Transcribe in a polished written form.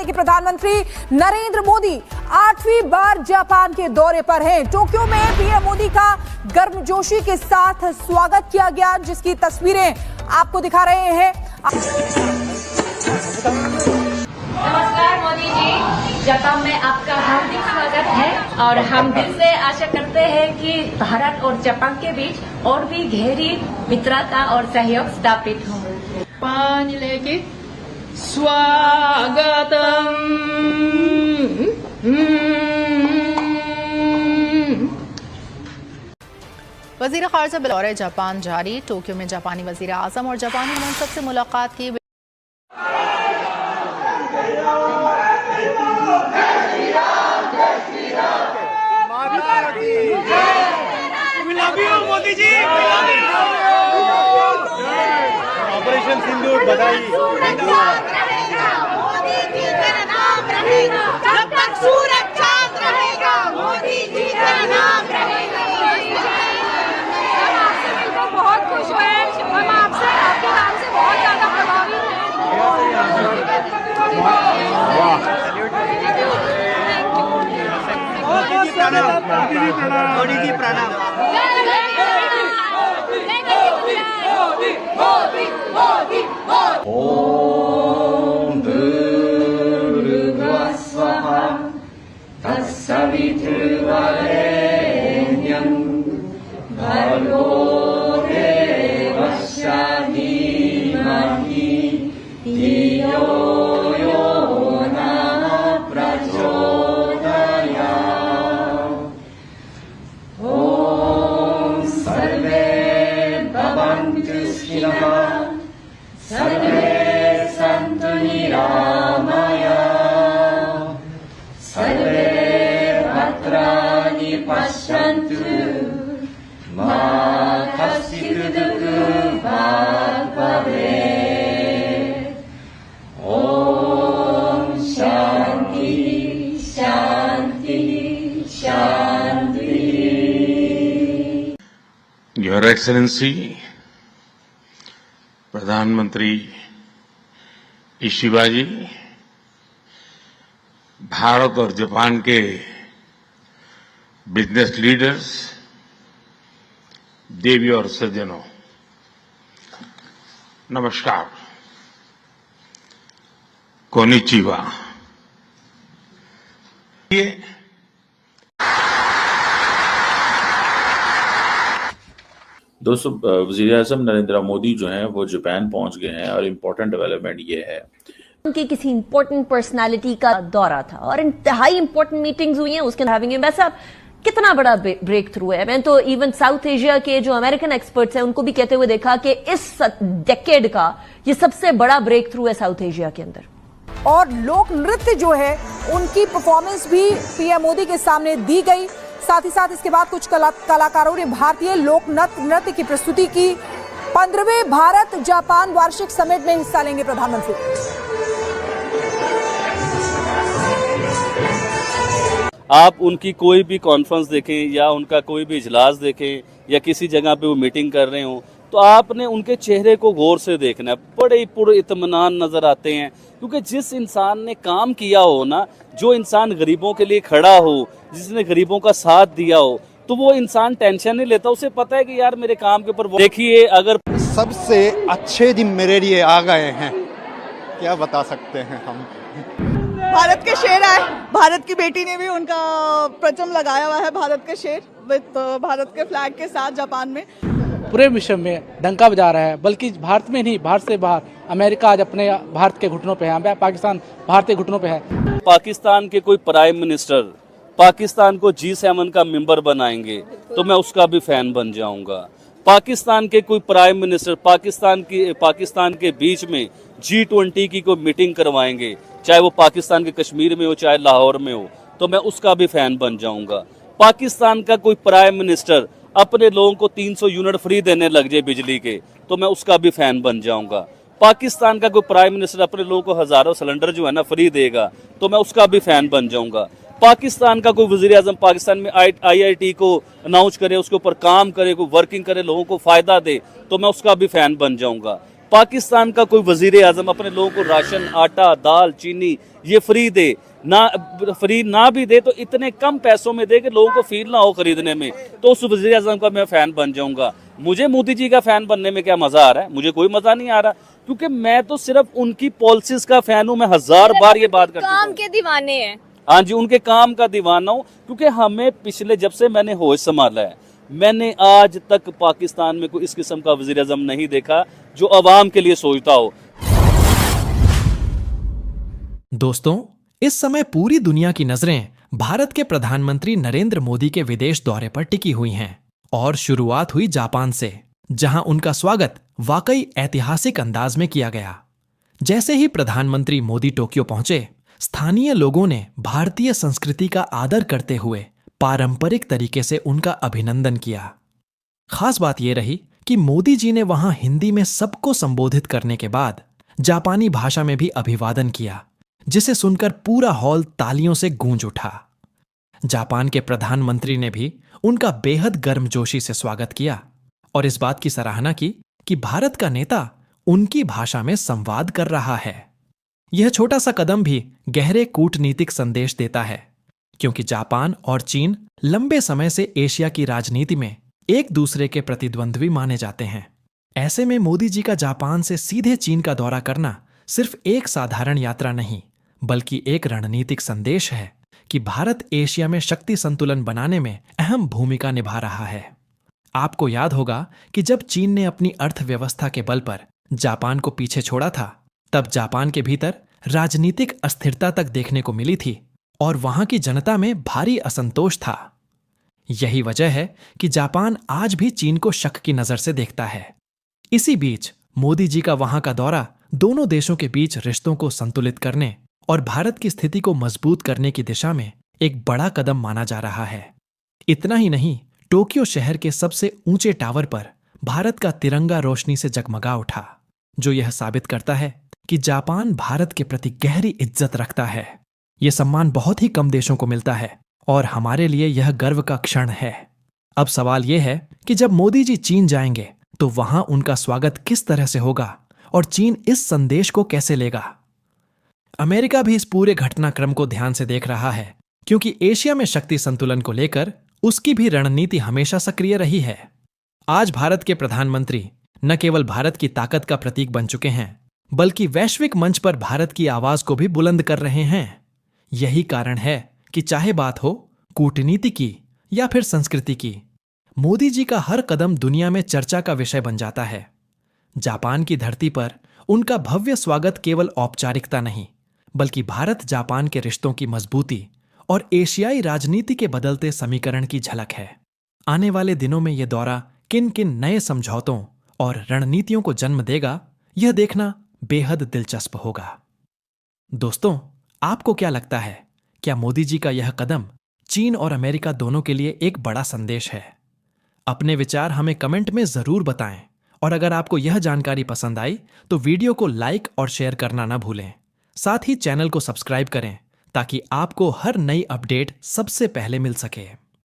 देखिए, प्रधानमंत्री नरेंद्र मोदी 8वीं बार जापान के दौरे पर हैं। टोक्यो में पीएम मोदी का गर्मजोशी के साथ स्वागत किया गया, जिसकी तस्वीरें आपको दिखा रहे हैं। नमस्कार मोदी जी, जापान में आपका हार्दिक स्वागत है और हम दिल से आशा करते हैं कि भारत और जापान के बीच और भी गहरी मित्रता और सहयोग स्थापित हो। जापान लेके स्वागतम। वजीर खारजा दौरे जापान जारी। टोक्यो में जापानी वजीर आजम और जापानी मनसब से मुलाकात की। मोदी जी, ऑपरेशन सिंदूर बधाई। मोदी जी का नाम रहेगा, जब तक सूरज चांद रहेगा, मोदी जी का नाम रहेगा। हम आपसे मिलकर बहुत खुश हुए हैं, हम आपसे आपके नाम से बहुत ज्यादा प्रभावित हैं। मोदी जी प्रणाम। ओम भूर्भुवः स्वः तत्सवितुर्वरेण्यं भर्गो देवस्य धीमहि धियो यो नः प्रचोदयात्। ओम सर्वे भवन्तु सुखिनः सर्वे सन्तु निरामया सर्वे भद्राणि पश्यन्तु मा कश्चित् दुःखभाग् भवेत्। ॐ शान्ति शान्ति शान्ति। योर एक्सेलेंसी प्रधानमंत्री इशिबा जी, भारत और जापान के बिजनेस लीडर्स, देवी और सज्जनों, नमस्कार, कोनिचिवा। दोस्तों, वज़ीर-ए-आज़म नरेंद्र मोदी जो हैं वो जापान पहुंच गए हैं और इम्पोर्टेंट डेवलपमेंट ये है उनकी किसी इंपॉर्टेंट पर्सनालिटी का दौरा था और इंतहाई इंपॉर्टेंट मीटिंग्स हुई हैं उसके हैविंग हिम। वैसा कितना बड़ा ब्रेक थ्रू है। मैं तो इवन साउथ एशिया के जो अमेरिकन एक्सपर्ट्स हैं उनको भी कहते हुए देखा कि इस डेकेड का ये सबसे बड़ा ब्रेक थ्रू है साउथ एशिया के अंदर। और लोक नृत्य जो है उनकी परफॉर्मेंस भी पीएम मोदी के सामने दी गई। साथ ही साथ इसके बाद कुछ कलाकारों ने भारतीय लोक नृत्य की प्रस्तुति की। 15वें भारत जापान वार्षिक समिट में हिस्सा लेंगे प्रधानमंत्री। आप उनकी कोई भी कॉन्फ्रेंस देखें या उनका कोई भी इजलास देखें या किसी जगह पे वो मीटिंग कर रहे हो तो आपने उनके चेहरे को गौर से देखना है। बड़े ही पूरे इत्मीनान नजर आते हैं, क्योंकि जिस इंसान ने काम किया हो ना, जो इंसान गरीबों के लिए खड़ा हो, जिसने गरीबों का साथ दिया हो, तो वो इंसान टेंशन नहीं लेता। उसे पता है कि यार मेरे काम के ऊपर देखिए। अगर सबसे अच्छे दिन मेरे लिए आ गए हैं, क्या बता सकते हैं हम। भारत के शेर आए, भारत की बेटी ने भी उनका परचम लगाया हुआ है, भारत के शेर विद भारत के फ्लैग के साथ जापान में पूरे विश्व में डंका बजा रहा है। बल्कि भारत में नहीं, भारत से बाहर अमेरिका आज अपने भारत के घुटनों पे है, पाकिस्तान भारत के घुटनों पे है। पाकिस्तान के कोई प्राइम मिनिस्टर पाकिस्तान को G7 का मेंबर बनाएंगे तो मैं उसका भी फैन बन जाऊंगा। पाकिस्तान के कोई प्राइम मिनिस्टर पाकिस्तान के बीच में G20 की कोई मीटिंग करवाएंगे, चाहे वो पाकिस्तान के कश्मीर में हो चाहे लाहौर में हो, तो मैं उसका भी फैन बन जाऊंगा। पाकिस्तान का कोई प्राइम मिनिस्टर अपने लोगों को 300 यूनिट फ्री देने लग जाए बिजली के, तो मैं उसका भी फैन बन जाऊंगा। पाकिस्तान का कोई प्राइम मिनिस्टर अपने लोगों को हजारों सिलेंडर जो है ना फ्री देगा, तो मैं उसका भी फैन बन जाऊंगा। पाकिस्तान का कोई वजीर आजम पाकिस्तान में IIT को अनाउंस करे, उसके ऊपर काम करे, कोई वर्किंग करे, लोगों को फायदा दे, तो मैं उसका भी फैन बन जाऊंगा। पाकिस्तान का कोई वजीर आजम अपने लोगों को राशन, आटा, दाल, चीनी ये फ्री दे, फ्री ना भी दे तो इतने कम पैसों में दे कि लोगों को फील ना हो खरीदने में, तो उस वजीर आजम का मैं फैन बन जाऊंगा। मुझे मोदी जी का फैन बनने में क्या मजा आ रहा है? मुझे कोई मजा नहीं आ रहा, क्योंकि मैं तो सिर्फ उनकी पॉलिसीज का फैन हूं। मैं 1000 बार ये बात कर काम के दीवाने हैं। हाँ जी, उनके काम का दीवाना हूं, क्योंकि हमें पिछले जब से मैंने होश संभाला है, मैंने आज तक पाकिस्तान में कोई इस किस्म का वजीर आजम नहीं देखा जो अवाम के लिए सोचता हो। दोस्तों, इस समय पूरी दुनिया की नजरें भारत के प्रधानमंत्री नरेंद्र मोदी के विदेश दौरे पर टिकी हुई हैं और शुरुआत हुई जापान से, जहां उनका स्वागत वाकई ऐतिहासिक अंदाज में किया गया। जैसे ही प्रधानमंत्री मोदी टोक्यो पहुंचे, स्थानीय लोगों ने भारतीय संस्कृति का आदर करते हुए पारंपरिक तरीके से उनका अभिनंदन किया। खास बात यह रही कि मोदी जी ने वहां हिंदी में सबको संबोधित करने के बाद जापानी भाषा में भी अभिवादन किया, जिसे सुनकर पूरा हॉल तालियों से गूंज उठा। जापान के प्रधानमंत्री ने भी उनका बेहद गर्मजोशी से स्वागत किया और इस बात की सराहना की कि भारत का नेता उनकी भाषा में संवाद कर रहा है। यह छोटा सा कदम भी गहरे कूटनीतिक संदेश देता है, क्योंकि जापान और चीन लंबे समय से एशिया की राजनीति में एक दूसरे के प्रतिद्वंद्वी माने जाते हैं। ऐसे में मोदी जी का जापान से सीधे चीन का दौरा करना सिर्फ एक साधारण यात्रा नहीं, बल्कि एक रणनीतिक संदेश है कि भारत एशिया में शक्ति संतुलन बनाने में अहम भूमिका निभा रहा है। आपको याद होगा कि जब चीन ने अपनी अर्थव्यवस्था के बल पर जापान को पीछे छोड़ा था, तब जापान के भीतर राजनीतिक अस्थिरता तक देखने को मिली थी और वहां की जनता में भारी असंतोष था। यही वजह है कि जापान आज भी चीन को शक की नजर से देखता है। इसी बीच मोदी जी का वहां का दौरा दोनों देशों के बीच रिश्तों को संतुलित करने और भारत की स्थिति को मजबूत करने की दिशा में एक बड़ा कदम माना जा रहा है। इतना ही नहीं, टोक्यो शहर के सबसे ऊंचे टावर पर भारत का तिरंगा रोशनी से जगमगा उठा, जो यह साबित करता है कि जापान भारत के प्रति गहरी इज्जत रखता है। यह सम्मान बहुत ही कम देशों को मिलता है और हमारे लिए यह गर्व का क्षण है। अब सवाल यह है कि जब मोदी जी चीन जाएंगे तो वहां उनका स्वागत किस तरह से होगा और चीन इस संदेश को कैसे लेगा। अमेरिका भी इस पूरे घटनाक्रम को ध्यान से देख रहा है, क्योंकि एशिया में शक्ति संतुलन को लेकर उसकी भी रणनीति हमेशा सक्रिय रही है। आज भारत के प्रधानमंत्री न केवल भारत की ताकत का प्रतीक बन चुके हैं, बल्कि वैश्विक मंच पर भारत की आवाज को भी बुलंद कर रहे हैं। यही कारण है कि चाहे बात हो कूटनीति की या फिर संस्कृति की, मोदी जी का हर कदम दुनिया में चर्चा का विषय बन जाता है। जापान की धरती पर उनका भव्य स्वागत केवल औपचारिकता नहीं, बल्कि भारत जापान के रिश्तों की मजबूती और एशियाई राजनीति के बदलते समीकरण की झलक है। आने वाले दिनों में यह दौरा किन किन नए समझौतों और रणनीतियों को जन्म देगा, यह देखना बेहद दिलचस्प होगा। दोस्तों, आपको क्या लगता है? क्या मोदी जी का यह कदम चीन और अमेरिका दोनों के लिए एक बड़ा संदेश है? अपने विचार हमें कमेंट में जरूर बताएं और अगर आपको यह जानकारी पसंद आई तो वीडियो को लाइक और शेयर करना ना भूलें। साथ ही चैनल को सब्सक्राइब करें ताकि आपको हर नई अपडेट सबसे पहले मिल सके।